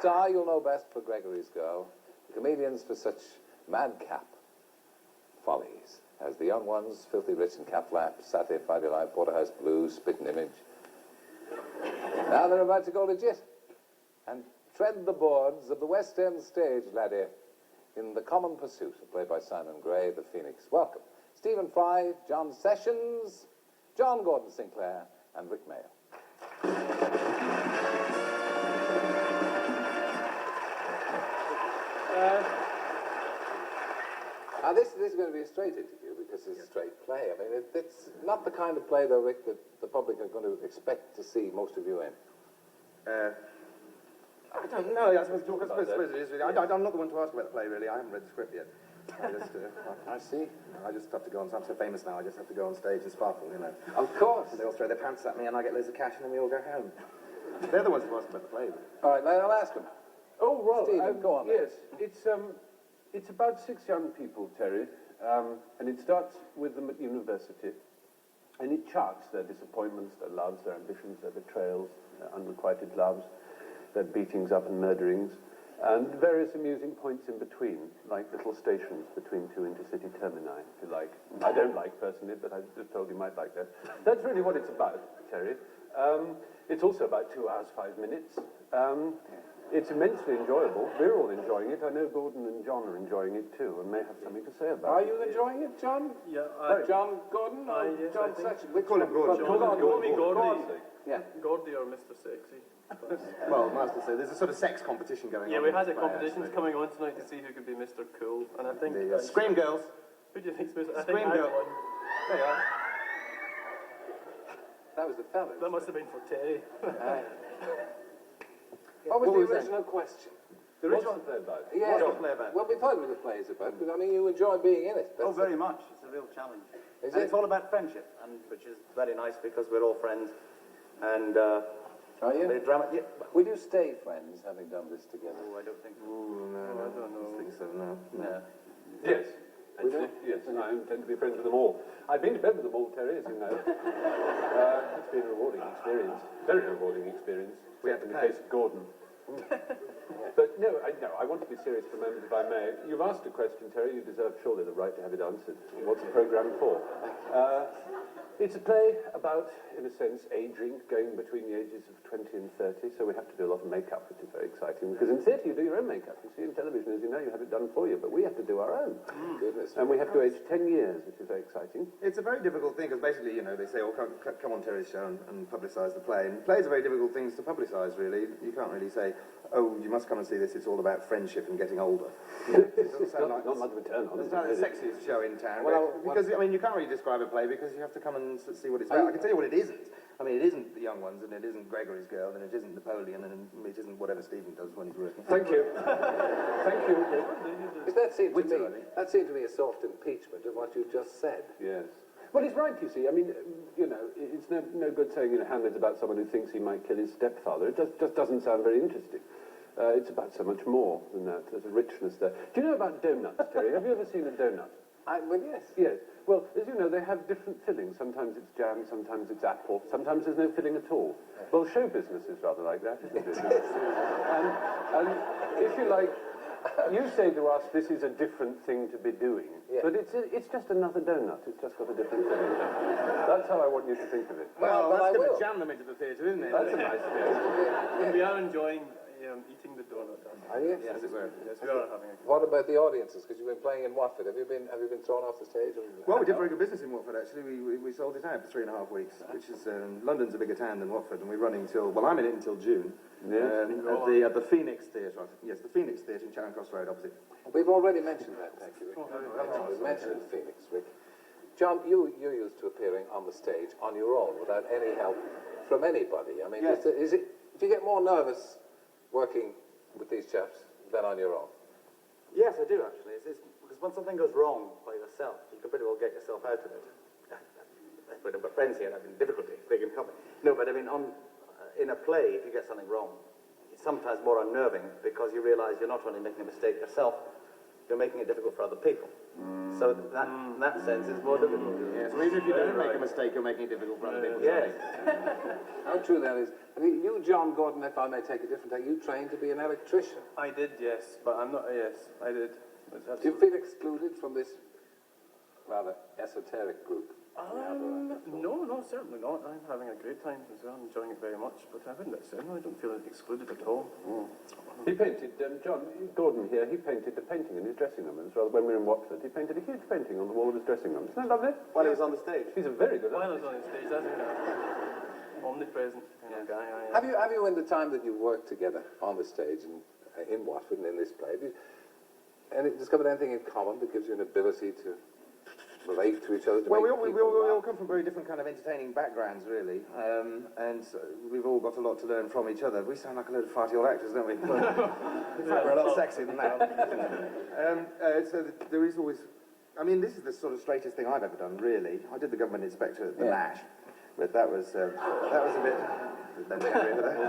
star you'll know best for Gregory's Girl, the comedians for such madcap follies as The Young Ones, Filthy Rich and Cat Flap, Saturday, Friday Night, Porterhouse Blues, Spitting Image. Now they're about to go legit and tread the boards of the West End stage, laddie, in The Common Pursuit, played by Simon Gray, the Phoenix. Welcome, Stephen Fry, John Sessions, John Gordon Sinclair, and Rik Mayall. Now this is going to be a straight interview because it's a straight play. I mean, it's not the kind of play, though, Rik, that the public are going to expect to see most of you in. I don't know. I suppose it is really. I'm not the one to ask about the play, really. I haven't read the script yet. I see. I just have to go on. I'm so famous now. I just have to go on stage and sparkle, you know. Of course. And they all throw their pants at me, and I get loads of cash, and then we all go home. They're the ones who ask about the play. All right, I'll ask them. Oh, well, Stephen, go on. Yes, it's about 6 young people, Terry, and it starts with them at university, and it charts their disappointments, their loves, their ambitions, their betrayals, their unrequited loves, their beatings up and murderings, and various amusing points in between, like little stations between two intercity termini, if you like. I don't like personally, but I just told you might like that. That's really what it's about, Terry. It's also about 2 hours, 5 minutes. It's immensely enjoyable. We're all enjoying it. I know Gordon and John are enjoying it too, and may have something to say about it. Are you enjoying it, John? Yeah. John Gordon or yes, John Sessions? We call him Gordon. Call me Gordy. Yeah. Gordy or Mr. Sexy. Well, Master said there's a sort of sex competition going on. Yeah, we had a competition coming on tonight to see who could be Mr. Cool, and I think... Scream Girls. Who do you think's Mr. Scream Girl. There you are. That was the fellas. That must have been for Terry. What was the original question? The original play about? Yeah. What's the play about? Well, we thought it was a play about, but I mean, you enjoy being in it. Oh, very much. It's a real challenge. Is And it? it's all about friendship, and which is very nice because we're all friends. And Are you? very drama. Yeah. Will you stay friends, having done this together? Oh, I don't think so. No, I don't think so, no. Yes. Yes, and I intend to be friends with them all. I've been to bed with them all, Terry, as you know. It's been a rewarding experience. Very rewarding experience. We had to in the pay. case of Gordon. But no, I want to be serious for a moment, if I may. You've asked a question, Terry. You deserve surely the right to have it answered. What's the programme for? It's a play about, in a sense, aging, going between the ages of 20 and 30, so we have to do a lot of makeup, which is very exciting, because in theatre you do your own makeup. You see, in television, as you know, you have it done for you, but we have to do our own. Goodness. And we have to age 10 years, which is very exciting. It's a very difficult thing, because basically, you know, they say, oh, come on Terry's show and publicise the play. And plays are very difficult things to publicise, really. You can't really say, oh, you must come and see this, it's all about friendship and getting older. It doesn't sound like... Not much of a turn on. It's not the sexiest show in town. Well, because, I mean, you can't really describe a play because you have to come and see what it's about. I can tell you what it isn't. I mean, it isn't The Young Ones, and it isn't Gregory's Girl, and it isn't Napoleon, and it isn't whatever Stephen does when he's working. Thank you. Thank you. That seemed to me a soft impeachment of what you just said. Yes. Well, he's right, you see. I mean, you know, it's no good saying, you know, Hamlet's about someone who thinks he might kill his stepfather. It just doesn't sound very interesting. It's about so much more than that. There's a richness there. Do you know about donuts, Terry? Have you ever seen a donut? Well, yes. Yes. Well, as you know, they have different fillings. Sometimes it's jam, sometimes it's apple, sometimes there's no filling at all. Well, show business is rather like that, isn't it? and if you like, you say to us, this is a different thing to be doing. Yeah. But it's just another donut. It's just got a different filling. That's how I want you to think of it. Well, that's going to jam them into the theatre, isn't it? That's a nice idea. We are enjoying eating the donut. Are you? Yes, as it were. Yes, we are having a... What about the audiences? Because you've been playing in Watford. Have you been thrown off the stage? Well, we did very good business in Watford, actually. We sold it out for 3.5 weeks, which is... London's a bigger town than Watford, and we're running till... Well, I'm in it until June. At the Phoenix Theatre. Yes, the Phoenix Theatre in Charing Cross Road, opposite. We've already mentioned that, thank you, Rik. We've mentioned Phoenix, Rik. John, you're used to appearing on the stage on your own without any help from anybody. I mean, Yes. do you get more nervous working with these chaps than on your own? Yes, I do, actually. It's because when something goes wrong by yourself, you can pretty well get yourself out of it. But I've got friends here having difficulty. They can help me. No, but I mean, in a play, if you get something wrong, it's sometimes more unnerving because you realise you're not only making a mistake yourself, you're making it difficult for other people. So that, in that sense, it's more difficult. Yeah, so even if you don't make a mistake, you're making it difficult for other people. Yes. How true that is. I mean, you, John Gordon, if I may take a different take, you trained to be an electrician. I did, yes, but I'm not. Yes, I did. Do you feel excluded from this rather esoteric group? No, certainly not. I'm having a great time as well. I'm enjoying it very much. But I wouldn't say no. I don't feel excluded at all. He painted, John Gordon here, he painted a painting in his dressing room. As well, when we were in Watford, he painted a huge painting on the wall of his dressing room. Isn't that lovely? While he was on the stage. He's a very good While I artist. was on the stage, that's omnipresent kind of guy. Have you in the time that you worked together on the stage and in Watford and in this play, have you discovered anything in common that gives you an ability to relate to each other? Well, we all come from very different kind of entertaining backgrounds, really, and so we've all got a lot to learn from each other. We sound like a load of farty old actors, don't we? In fact, we're a lot sexier than that. So there is always... I mean, this is the sort of straightest thing I've ever done, really. I did the government inspector at the Nash, but that was a bit... Don't agree with that.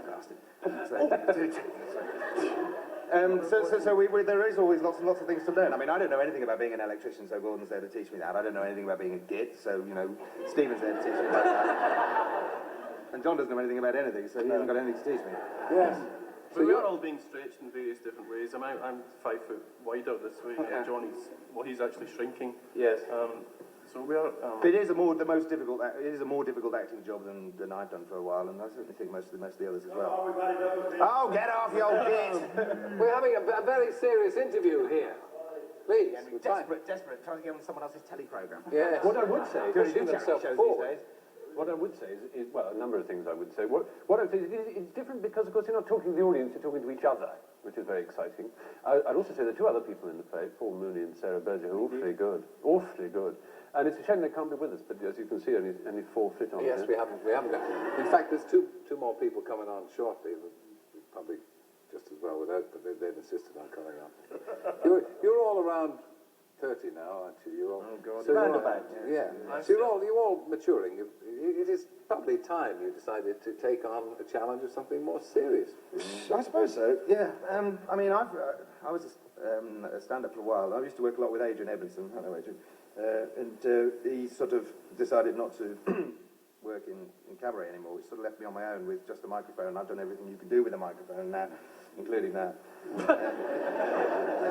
Bastard. There is always lots and lots of things to learn. I mean, I don't know anything about being an electrician, so Gordon's there to teach me that. I don't know anything about being a git, so, you know, Stephen's there to teach me that. And John doesn't know anything about anything, so he hasn't got anything to teach me. Yes. But we are all being stretched in various different ways. I'm 5 foot wider this way, and John he's actually shrinking. Yes. So we are. But it is a more difficult acting job than I've done for a while, and I certainly think most of the others as well. Oh, get off, you old git! We're having a very serious interview here. Please, Desperate, trying to get on someone else's telly programme. Yes. What I would say, Pushing themselves forward. what I would say is, well, a number of things I would say. What I would say is it's different because, of course, you're not talking to the audience, you're talking to each other, which is very exciting. I'd also say there are two other people in the play, Paul Mooney and Sarah Berger, who are awfully good. And it's a shame they can't be with us, but as you can see, only 4 fit on. Yes, we haven't got. In fact, there's two more people coming on shortly. Probably just as well without, but they've insisted on coming on. You're all around 30 now, aren't you? You're all, oh God, so roundabout. Yeah. So you're all maturing. It is probably time you decided to take on a challenge of something more serious. I suppose so. Yeah. I mean, I was a stand-up for a while. I used to work a lot with Adrian Edmondson. Hello, Adrian. And he sort of decided not to work in cabaret anymore. He sort of left me on my own with just a microphone. I've done everything you can do with a microphone now, including that.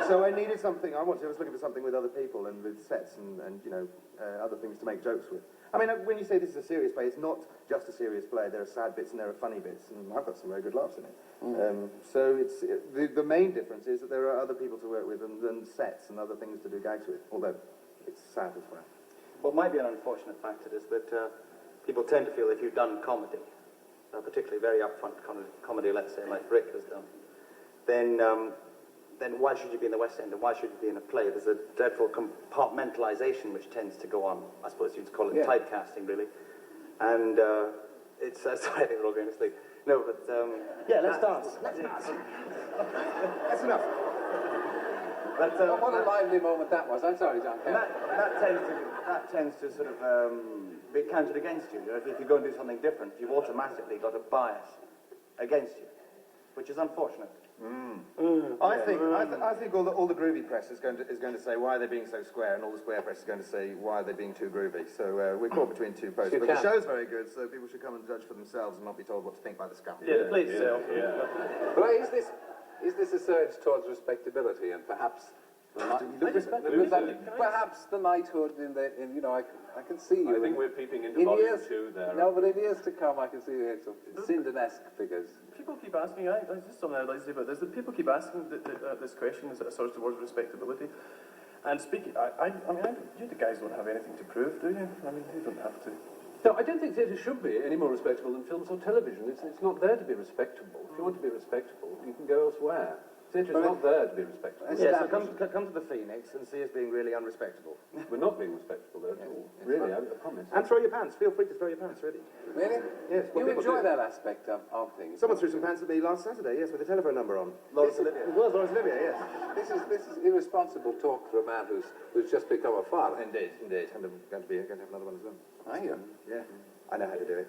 So I needed something. I was looking for something with other people and with sets and you know, other things to make jokes with. I mean, when you say this is a serious play, it's not just a serious play. There are sad bits and there are funny bits, and I've got some very good laughs in it. So the main difference is that there are other people to work with and sets and other things to do gags with, although it's sad as well. What might be an unfortunate factor is that people tend to feel if you've done comedy, particularly very upfront comedy, let's say, like Rik has done, then why should you be in the West End and why should you be in a play? There's a dreadful compartmentalisation which tends to go on. I suppose you'd call it typecasting, really. And it's... sorry, I think we're all going to sleep. No, but... yeah, let's dance. Let's dance. That's enough. But, What a lively moment that was. I'm sorry, John. And that tends to sort of be counted against you. You know, if you go and do something different, you've automatically got a bias against you, which is unfortunate. I think all the groovy press is going to say why are they being so square, and all the square press is going to say why are they being too groovy. So we're caught between two posts. But the show's very good, so people should come and judge for themselves and not be told what to think by the scum. Yeah, please. But is this a surge towards respectability and perhaps perhaps the knighthood in you know I can see you. I think we're peeping into volume 2 there. No, but in years to come I can see you some Sinden-esque figures. People keep asking, I just something I'd like to say about this, that people keep asking this question, is it a surge towards respectability? And speaking, I mean, you the guys don't have anything to prove, do you? I mean, you don't have to. No, I don't think theatre should be any more respectable than films or television. It's not there to be respectable. If you want to be respectable, you can go elsewhere. Theatre is not there to be respectable. Yeah, so come to the Phoenix and see us being really unrespectable. We're not being respectable there at all. Really, I promise. And throw your pants. Feel free to throw your pants, really. Really? Yes. You enjoy that aspect of things. Someone threw some pants at me last Saturday, yes, with a telephone number on. Lawrence Olivier. It was Lawrence Olivier, yes. This is irresponsible talk for a man who's just become a father. Indeed. I'm going to have another one as well. Are you? Yeah. I know how to do it.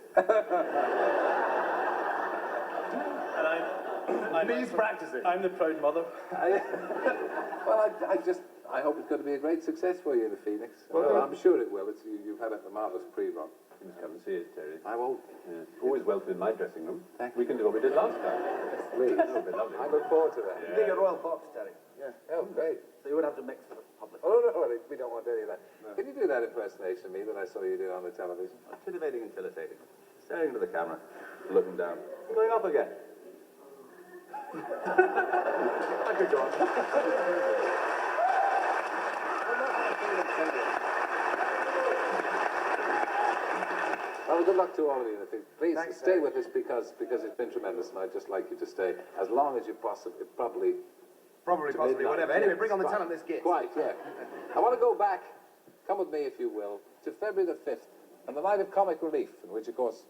And I He's practicing. I'm the proud mother. I hope it's going to be a great success for you in the Phoenix. Well, I'm sure it will. You've had a marvellous pre-run. You must come and see it, Terry. I won't. Yeah. Always welcome in my dressing room. Thank We can do what we did last time. Please. That would be lovely. I look forward to that. You get your royal box, Terry. Oh, great. So you would have to mix for the public. Oh, no, we don't want any of that. Can you do that impersonation of me that I saw you did on the television? Titivating and titivating. Staring into the camera, looking down. Going up again. I could go on. Well, good luck to all of you. Please Thanks, stay Terry. with us because it's been tremendous, and I'd just like you to stay as long as you possibly, Probably, possibly, midnight. whatever. Anyway, Yes, bring on the quite. talent this gets. Quite, yeah. I want to go back, come with me if you will, to February the 5th, and the night of comic relief, in which, of course,